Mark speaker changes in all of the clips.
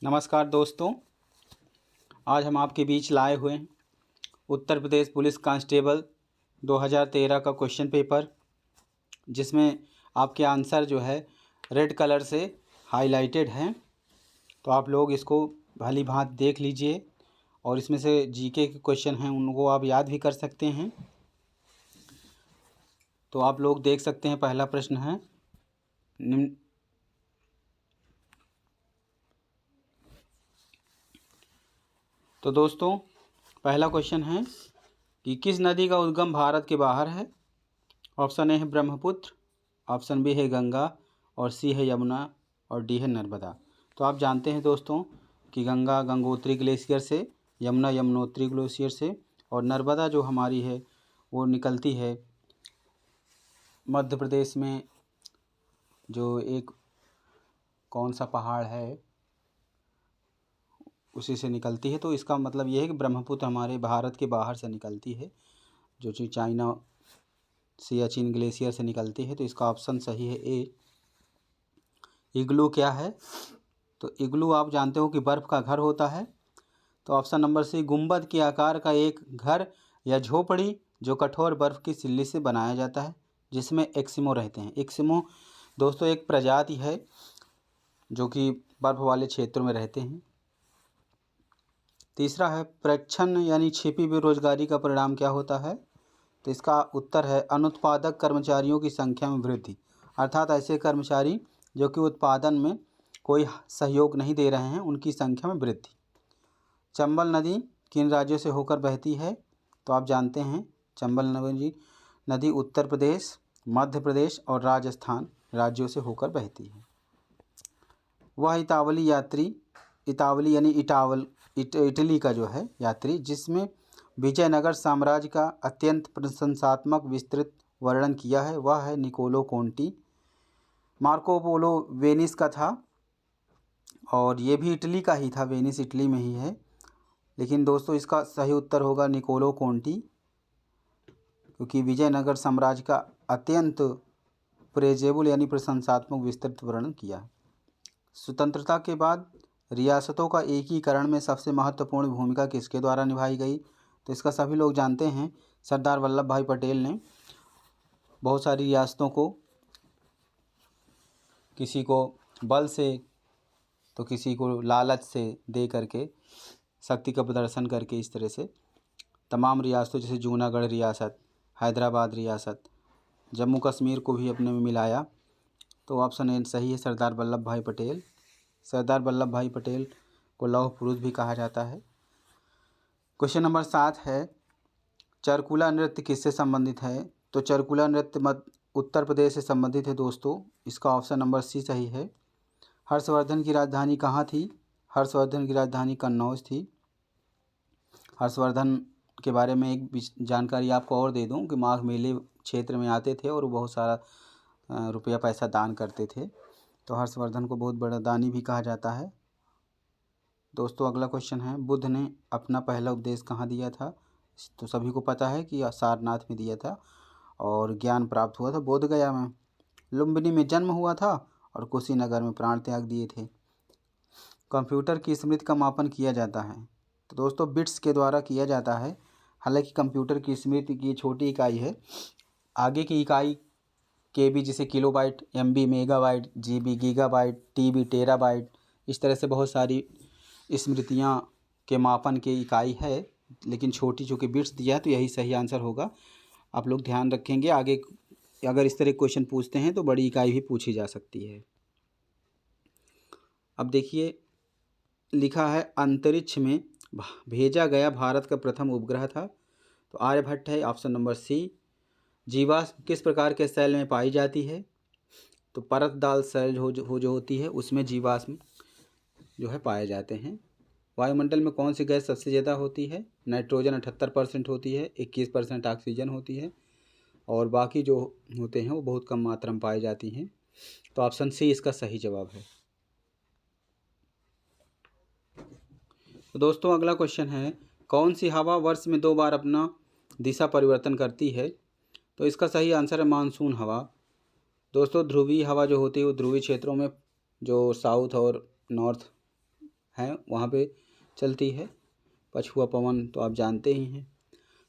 Speaker 1: नमस्कार दोस्तों, आज हम आपके बीच लाए हुए हैं उत्तर प्रदेश पुलिस कांस्टेबल 2013 का क्वेश्चन पेपर, जिसमें आपके आंसर जो है रेड कलर से हाईलाइटेड हैं। तो आप लोग इसको भली भांत देख लीजिए और इसमें से जीके के क्वेश्चन हैं उनको आप याद भी कर सकते हैं। तो आप लोग देख सकते हैं, पहला प्रश्न है निम्न। तो दोस्तों पहला क्वेश्चन है कि किस नदी का उद्गम भारत के बाहर है। ऑप्शन ए है ब्रह्मपुत्र, ऑप्शन बी है गंगा, और सी है यमुना, और डी है नर्मदा। तो आप जानते हैं दोस्तों कि गंगा गंगोत्री ग्लेशियर से, यमुना यमुनोत्री ग्लेशियर से, और नर्मदा जो हमारी है वो निकलती है मध्य प्रदेश में, जो एक कौन सा पहाड़ है उसी से निकलती है। तो इसका मतलब ये है कि ब्रह्मपुत्र हमारे भारत के बाहर से निकलती है, जो कि चाइना सियाचिन ग्लेशियर से निकलती है। तो इसका ऑप्शन सही है ए। इग्लू क्या है? तो इग्लू आप जानते हो कि बर्फ़ का घर होता है। तो ऑप्शन नंबर सी, गुंबद के आकार का एक घर या झोपड़ी जो कठोर बर्फ़ की सिल्ली से बनाया जाता है, जिसमें एस्किमो रहते हैं। एस्किमो दोस्तों एक प्रजाति है जो कि बर्फ़ वाले क्षेत्रों में रहते हैं। तीसरा है प्रच्छन्न यानी छिपी बेरोजगारी का परिणाम क्या होता है। तो इसका उत्तर है अनुत्पादक कर्मचारियों की संख्या में वृद्धि, अर्थात ऐसे कर्मचारी जो कि उत्पादन में कोई सहयोग नहीं दे रहे हैं, उनकी संख्या में वृद्धि। चंबल नदी किन राज्यों से होकर बहती है? तो आप जानते हैं चंबल नदी उत्तर प्रदेश, मध्य प्रदेश और राजस्थान राज्यों से होकर बहती है। वह इतावली यात्री, इतावली यानी इटली का जो है यात्री, जिसमें विजयनगर साम्राज्य का अत्यंत प्रशंसात्मक विस्तृत वर्णन किया है, वह है Niccolo Conti. Marco Polo Venice का था और ये भी इटली का ही था, वेनिस इटली में ही है। लेकिन दोस्तों इसका सही उत्तर होगा निकोलो कोंटी, क्योंकि विजयनगर साम्राज्य का अत्यंत प्रेजेबल यानी प्रशंसात्मक विस्तृत वर्णन किया है। स्वतंत्रता के बाद रियासतों का एकीकरण में सबसे महत्वपूर्ण भूमिका किसके द्वारा निभाई गई? तो इसका सभी लोग जानते हैं, सरदार वल्लभ भाई पटेल ने बहुत सारी रियासतों को, किसी को बल से तो किसी को लालच से दे करके, शक्ति का प्रदर्शन करके, इस तरह से तमाम रियासतों जैसे जूनागढ़ रियासत, हैदराबाद रियासत, जम्मू कश्मीर को भी अपने में मिलाया। तो ऑप्शन ए सही है, सरदार वल्लभ भाई पटेल। सरदार वल्लभ भाई पटेल को लौह पुरुष भी कहा जाता है। क्वेश्चन नंबर 7 है चरकुला नृत्य किससे संबंधित है? तो चरकुला नृत्य उत्तर प्रदेश से संबंधित है दोस्तों। इसका ऑप्शन नंबर सी सही है। हर्षवर्धन की राजधानी कहाँ थी? हर्षवर्धन की राजधानी कन्नौज थी। हर्षवर्धन के बारे में एक जानकारी आपको और दे दूं कि माघ मेले क्षेत्र में आते थे और वो बहुत सारा रुपया पैसा दान करते थे। तो हर्षवर्धन को बहुत बड़ा दानी भी कहा जाता है। दोस्तों अगला क्वेश्चन है, बुद्ध ने अपना पहला उपदेश कहाँ दिया था? तो सभी को पता है कि सारनाथ में दिया था और ज्ञान प्राप्त हुआ था बोध गया में। लुम्बिनी में जन्म हुआ था और कुशीनगर में प्राण त्याग दिए थे। कंप्यूटर की स्मृति का मापन किया जाता है। तो दोस्तों बिट्स के द्वारा किया जाता है। हालांकि कंप्यूटर की स्मृति की छोटी इकाई है, आगे की इकाई केबी जैसे kilobyte, MB megabyte, GB gigabyte, TB terabyte, इस तरह से बहुत सारी स्मृतियाँ के मापन की इकाई है, लेकिन छोटी जो कि बिट्स दिया है, तो यही सही आंसर होगा। आप लोग ध्यान रखेंगे, आगे अगर इस तरह क्वेश्चन पूछते हैं तो बड़ी इकाई भी पूछी जा सकती है। अब देखिए लिखा है अंतरिक्ष में भेजा गया भारत का प्रथम उपग्रह था। तो आर्यभट्ट है ऑप्शन नंबर सी। जीवाश्म किस प्रकार के सेल में पाई जाती है? तो परतदाल सेल जो होती है उसमें जीवाश्म जो है पाए जाते हैं। वायुमंडल में कौन सी गैस सबसे ज़्यादा होती है? नाइट्रोजन 78% होती है, 21% ऑक्सीजन होती है, और बाकी जो होते हैं वो बहुत कम मात्रा में पाई जाती हैं। तो ऑप्शन सी इसका सही जवाब है। तो दोस्तों अगला क्वेश्चन है, कौन सी हवा वर्ष में 2 बार अपना दिशा परिवर्तन करती है? तो इसका सही आंसर है मानसून हवा। दोस्तों ध्रुवीय हवा जो होती है वो ध्रुवीय क्षेत्रों में, जो साउथ और नॉर्थ है वहाँ पे चलती है। पछुआ पवन तो आप जानते ही हैं।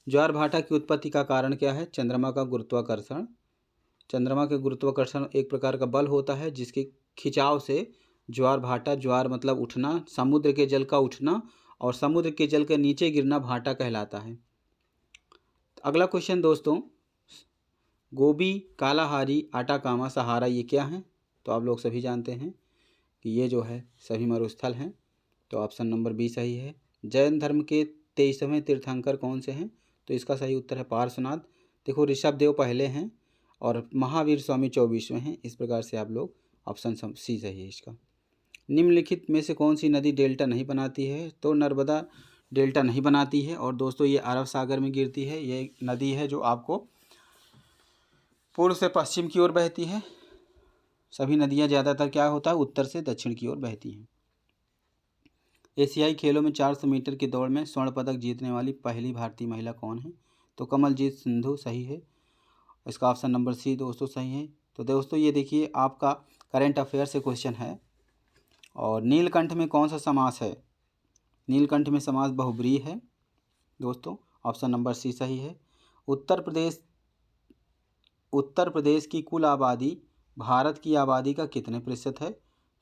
Speaker 1: ज्वार भाटा की उत्पत्ति का कारण क्या है? चंद्रमा का गुरुत्वाकर्षण। चंद्रमा के गुरुत्वाकर्षण एक प्रकार का बल होता है जिसके खिंचाव से ज्वार भाटा, ज्वार मतलब उठना, समुद्र के जल का उठना और समुद्र के जल के नीचे गिरना भाटा कहलाता है। अगला क्वेश्चन दोस्तों, गोबी, कालाहारी, आटाकामा, सहारा ये क्या हैं? तो आप लोग सभी जानते हैं कि ये जो है सभी मरुस्थल हैं। तो ऑप्शन नंबर बी सही है। जैन धर्म के 23वें तीर्थंकर कौन से हैं? तो इसका सही उत्तर है पार्श्वनाथ। देखो, ऋषभ देव पहले हैं और महावीर स्वामी 24वें हैं। इस प्रकार से आप लोग ऑप्शन सी सही है इसका। निम्नलिखित में से कौन सी नदी डेल्टा नहीं बनाती है? तो नर्मदा डेल्टा नहीं बनाती है और दोस्तों ये अरब सागर में गिरती है। ये नदी है जो आपको पूर्व से पश्चिम की ओर बहती है। सभी नदियाँ ज़्यादातर क्या होता है, उत्तर से दक्षिण की ओर बहती हैं। एशियाई खेलों में 400 मीटर की दौड़ में स्वर्ण पदक जीतने वाली पहली भारतीय महिला कौन है? तो कमलजीत सिंधु सही है। इसका ऑप्शन नंबर सी दोस्तों सही है। तो दोस्तों ये देखिए आपका करंट अफेयर से क्वेश्चन है। और नीलकंठ में कौन सा समास है? नीलकंठ में समास बहुब्रीहि है दोस्तों। ऑप्शन नंबर सी सही है। उत्तर प्रदेश की कुल आबादी भारत की आबादी का कितने प्रतिशत है?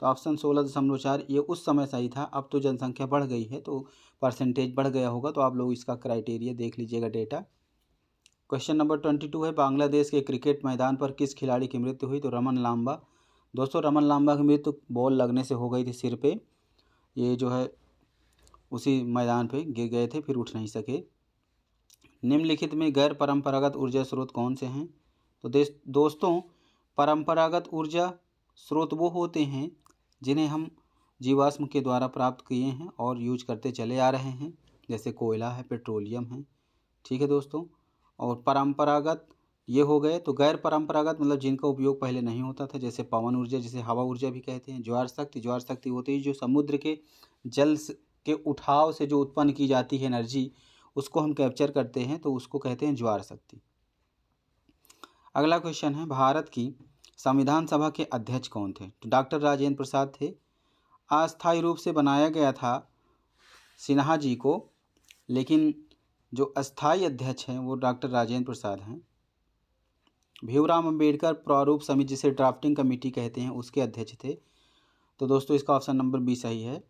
Speaker 1: तो ऑप्शन 16.4। ये उस समय सही था, अब तो जनसंख्या बढ़ गई है तो परसेंटेज बढ़ गया होगा। तो आप लोग इसका क्राइटेरिया देख लीजिएगा डेटा। क्वेश्चन नंबर 22 है, बांग्लादेश के क्रिकेट मैदान पर किस खिलाड़ी की मृत्यु हुई? तो रमन लांबा। दोस्तों रमन लांबा की मृत्यु बॉल लगने से हो गई थी सिर पे। ये जो है उसी मैदान पे गिर गए थे, फिर उठ नहीं सके। निम्नलिखित में गैर परंपरागत ऊर्जा स्रोत कौन से हैं? तो दोस्तों परंपरागत ऊर्जा स्रोत वो होते हैं जिन्हें हम जीवाश्म के द्वारा प्राप्त किए हैं और यूज करते चले आ रहे हैं, जैसे कोयला है, पेट्रोलियम है। ठीक है दोस्तों। और परंपरागत ये हो गए। तो गैर परंपरागत मतलब जिनका उपयोग पहले नहीं होता था, जैसे पवन ऊर्जा, जिसे हवा ऊर्जा भी कहते हैं। ज्वार शक्ति होती है जो समुद्र के जल के उठाव से जो उत्पन्न की जाती है एनर्जी, उसको हम कैप्चर करते हैं तो उसको कहते हैं ज्वार शक्ति। अगला क्वेश्चन है, भारत की संविधान सभा के अध्यक्ष कौन थे? तो डॉक्टर राजेंद्र प्रसाद थे। अस्थायी रूप से बनाया गया था सिन्हा जी को, लेकिन जो अस्थायी अध्यक्ष हैं वो डॉक्टर राजेंद्र प्रसाद हैं। भीमराव अम्बेडकर प्रारूप समिति, जिसे ड्राफ्टिंग कमेटी कहते हैं, उसके अध्यक्ष थे। तो दोस्तों इसका ऑप्शन नंबर बी सही है।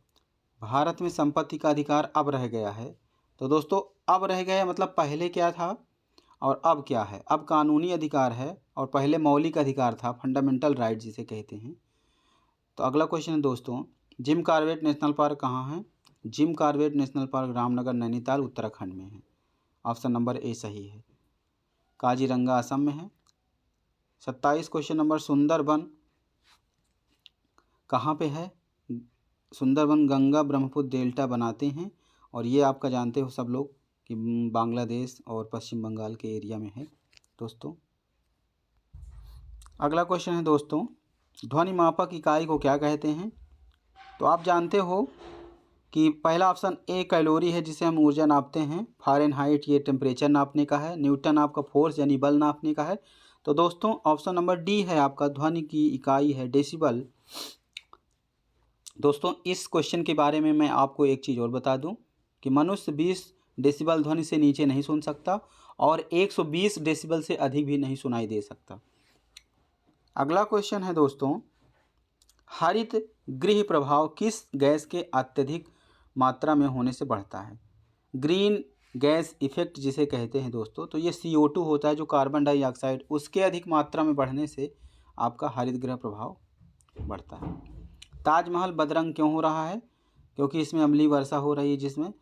Speaker 1: भारत में संपत्ति का अधिकार अब रह गया है। तो दोस्तों अब रह गया मतलब पहले क्या था और अब क्या है? अब कानूनी अधिकार है और पहले मौलिक अधिकार था, फंडामेंटल राइट जिसे कहते हैं। तो अगला क्वेश्चन है दोस्तों, जिम कॉर्बेट नेशनल पार्क कहाँ है? Jim Corbett national park Ramnagar Nainital Uttarakhand में है। ऑप्शन नंबर ए सही है। काजीरंगा असम में है। 27 क्वेश्चन नंबर, सुंदरबन कहाँ पे है? सुंदरबन गंगा ब्रह्मपुत्र डेल्टा बनाते हैं और ये आपका जानते हो सब लोग कि बांग्लादेश और पश्चिम बंगाल के एरिया में है दोस्तों। अगला क्वेश्चन है दोस्तों, ध्वनि मापक इकाई को क्या कहते हैं? तो आप जानते हो कि पहला ऑप्शन ए कैलोरी है जिसे हम ऊर्जा नापते हैं। फ़ारेनहाइट ये टेम्परेचर नापने का है। न्यूटन आपका फोर्स यानी बल नापने का है। तो दोस्तों ऑप्शन नंबर डी है आपका, ध्वनि की इकाई है डेसिबल। दोस्तों इस क्वेश्चन के बारे में मैं आपको एक चीज़ और बता दूं कि मनुष्य 20 डेसिबल ध्वनि से नीचे नहीं सुन सकता और 120 डेसिबल से अधिक भी नहीं सुनाई दे सकता। अगला क्वेश्चन है दोस्तों, हरित गृह प्रभाव किस गैस के अत्यधिक मात्रा में होने से बढ़ता है? ग्रीन गैस इफेक्ट जिसे कहते हैं दोस्तों। तो ये CO2 होता है जो कार्बन डाइऑक्साइड, उसके अधिक मात्रा में बढ़ने से आपका हरित गृह प्रभाव बढ़ता है। ताजमहल बदरंग क्यों हो रहा है? क्योंकि इसमें अम्लीय वर्षा हो रही है, जिसमें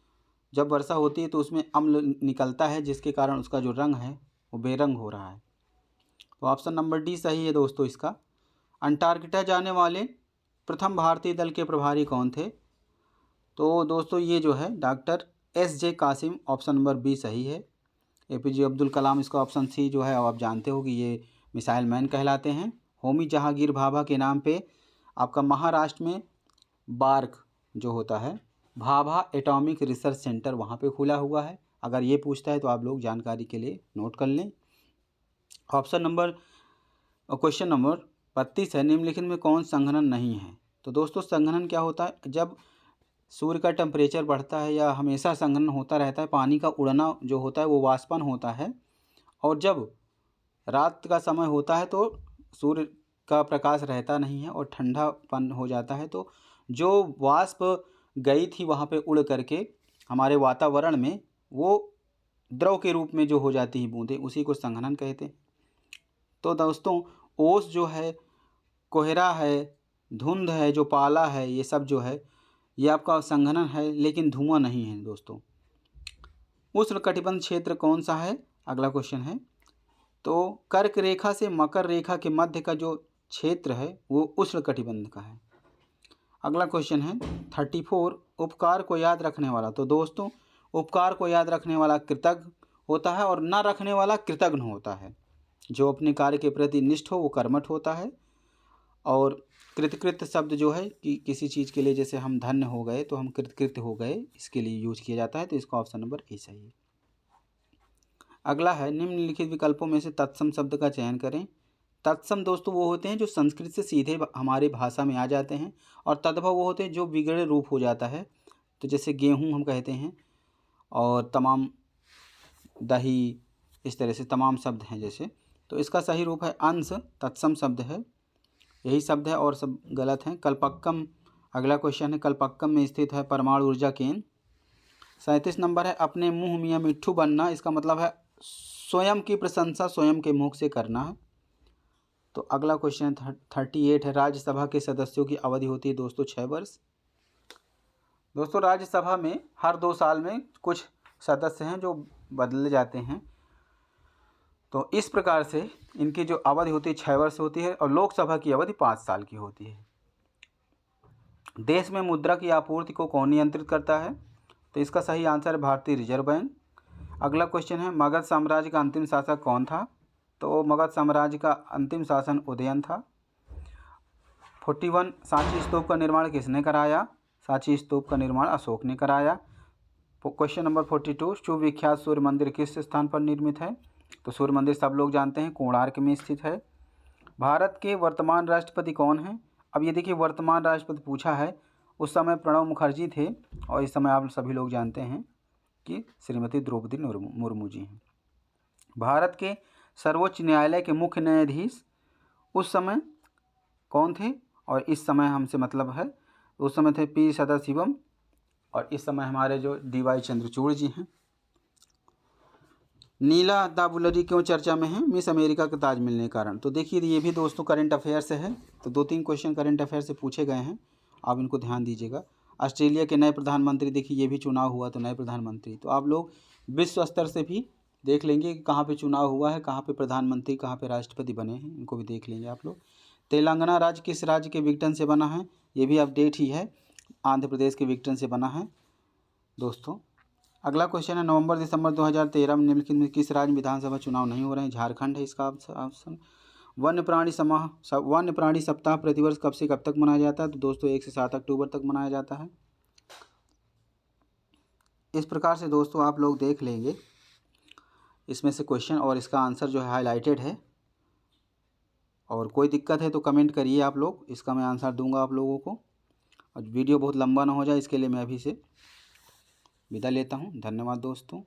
Speaker 1: जब वर्षा होती है तो उसमें अम्ल निकलता है जिसके कारण उसका जो रंग है वो बेरंग हो रहा है। तो ऑप्शन नंबर डी सही है दोस्तों इसका। अंटार्कटिका जाने वाले प्रथम भारतीय दल के प्रभारी कौन थे? तो दोस्तों ये जो है doctor SJ Qasim. Option number B सही है। APJ अब्दुल कलाम, इसका ऑप्शन सी जो है आप जानते हो कि ये मिसाइल मैन कहलाते हैं। होमी जहांगीर भाभा के नाम पे आपका महाराष्ट्र में बार्क जो होता है, भाभा एटॉमिक रिसर्च सेंटर, वहाँ पे खुला हुआ है। अगर ये पूछता है तो आप लोग जानकारी के लिए नोट कर लें। क्वेश्चन नंबर 32 है, निम्नलिखित में कौन संघनन नहीं है? तो दोस्तों संघनन क्या होता है? जब सूर्य का टेम्परेचर बढ़ता है या हमेशा संघनन होता रहता है, पानी का उड़ना जो होता है वो वाष्पन होता है। और जब रात का समय होता है तो सूर्य का प्रकाश रहता नहीं है और ठंडापन हो जाता है, तो जो वाष्प गई थी वहाँ पे उड़ करके हमारे वातावरण में, वो द्रव के रूप में जो हो जाती है बूंदें, उसी को संघनन कहते हैं। तो दोस्तों ओस जो है, कोहरा है, धुंध है, जो पाला है, ये सब जो है ये आपका संघनन है, लेकिन धुआं नहीं है दोस्तों। उष्णकटिबंध क्षेत्र कौन सा है, अगला क्वेश्चन है। तो कर्क रेखा से मकर रेखा के मध्य का जो क्षेत्र है वो उष्णकटिबंध का है। अगला क्वेश्चन है 34, उपकार को याद रखने वाला। तो दोस्तों उपकार को याद रखने वाला कृतज्ञ होता है और न रखने वाला कृतघ्न होता है। जो अपने कार्य के प्रति निष्ठ हो वो कर्मठ होता है। और कृतकृत शब्द जो है कि किसी चीज़ के लिए, जैसे हम धन्य हो गए तो हम कृतकृत हो गए, इसके लिए यूज किया जाता है। तो इसका ऑप्शन नंबर ए सही है। अगला है निम्नलिखित विकल्पों में से तत्सम शब्द का चयन करें। तत्सम दोस्तों वो होते हैं जो संस्कृत से सीधे हमारे भाषा में आ जाते हैं, और तद्भव वो होते हैं जो बिगड़े रूप हो जाता है। तो जैसे गेहूँ हम कहते हैं, और तमाम दही, इस तरह से तमाम शब्द हैं जैसे। तो इसका सही रूप है अंश, तत्सम शब्द है, यही शब्द है और सब गलत हैं। कल्पक्कम अगला क्वेश्चन है, कल्पक्कम में स्थित है परमाणु ऊर्जा केंद्र। 37 नंबर है अपने मुँह मियाँ मिट्ठू बनना। इसका मतलब है स्वयं की प्रशंसा स्वयं के मुख से करना है। तो अगला क्वेश्चन 38 है, राज्यसभा के सदस्यों की अवधि होती है दोस्तों 6 वर्ष। दोस्तों राज्यसभा में हर 2 साल में कुछ सदस्य हैं जो बदले जाते हैं। तो इस प्रकार से इनकी जो अवधि होती है 6 वर्ष होती है, और लोकसभा की अवधि 5 साल की होती है। देश में मुद्रा की आपूर्ति को कौन नियंत्रित करता है? तो इसका सही आंसर है भारतीय रिजर्व बैंक। अगला क्वेश्चन है मगध साम्राज्य का अंतिम शासक कौन था? तो मगध साम्राज्य का अंतिम शासन उदयन था। 41 सांची स्तूप का निर्माण किसने कराया? सांची स्तूप का निर्माण अशोक ने कराया। क्वेश्चन नंबर 42 सुविख्यात सूर्य मंदिर किस स्थान पर निर्मित है? तो सूर्य मंदिर सब लोग जानते हैं कोणार्क में स्थित है। भारत के वर्तमान राष्ट्रपति कौन हैं? अब ये देखिए वर्तमान राष्ट्रपति पूछा है, उस समय प्रणब मुखर्जी थे, और इस समय आप सभी लोग जानते हैं कि श्रीमती द्रौपदी मुर्मू जी हैं। भारत के सर्वोच्च न्यायालय के मुख्य न्यायाधीश उस समय कौन थे? और इस समय हमसे मतलब है, उस समय थे पी सदाशिवम, और इस समय हमारे जो डी.वाई. चंद्रचूड़ जी हैं। नीला दाबुलरी क्यों चर्चा में है? मिस अमेरिका का ताज मिलने के कारण। तो देखिए ये भी दोस्तों करंट अफेयर से है, तो 2-3 क्वेश्चन करंट अफेयर से पूछे गए हैं, आप इनको ध्यान दीजिएगा। ऑस्ट्रेलिया के नए प्रधानमंत्री, देखिए ये भी चुनाव हुआ तो नए प्रधानमंत्री, तो आप लोग विश्व स्तर से भी देख लेंगे कि कहाँ पे चुनाव हुआ है, कहाँ पे प्रधानमंत्री, कहाँ पे राष्ट्रपति बने हैं, इनको भी देख लेंगे आप लोग। तेलंगाना राज्य किस राज्य के विघटन से बना है? ये भी अपडेट ही है, आंध्र प्रदेश के विघटन से बना है दोस्तों। अगला क्वेश्चन है नवंबर दिसंबर 2013 में निम्नलिखित में किस राज्य में विधानसभा चुनाव नहीं हो रहे हैं? झारखंड है इसका ऑप्शन। वन्य प्राणी सप्ताह प्रतिवर्ष कब से कब तक मनाया जाता है? तो दोस्तों 1 से 7 अक्टूबर तक मनाया जाता है। इस प्रकार से दोस्तों आप लोग देख लेंगे इसमें से क्वेश्चन, और इसका आंसर जो है हाईलाइटेड है, और कोई दिक्कत है तो कमेंट करिए आप लोग, इसका मैं आंसर दूंगा आप लोगों को। और वीडियो बहुत लंबा ना हो जाए इसके लिए मैं अभी से विदा लेता हूँ। धन्यवाद दोस्तों।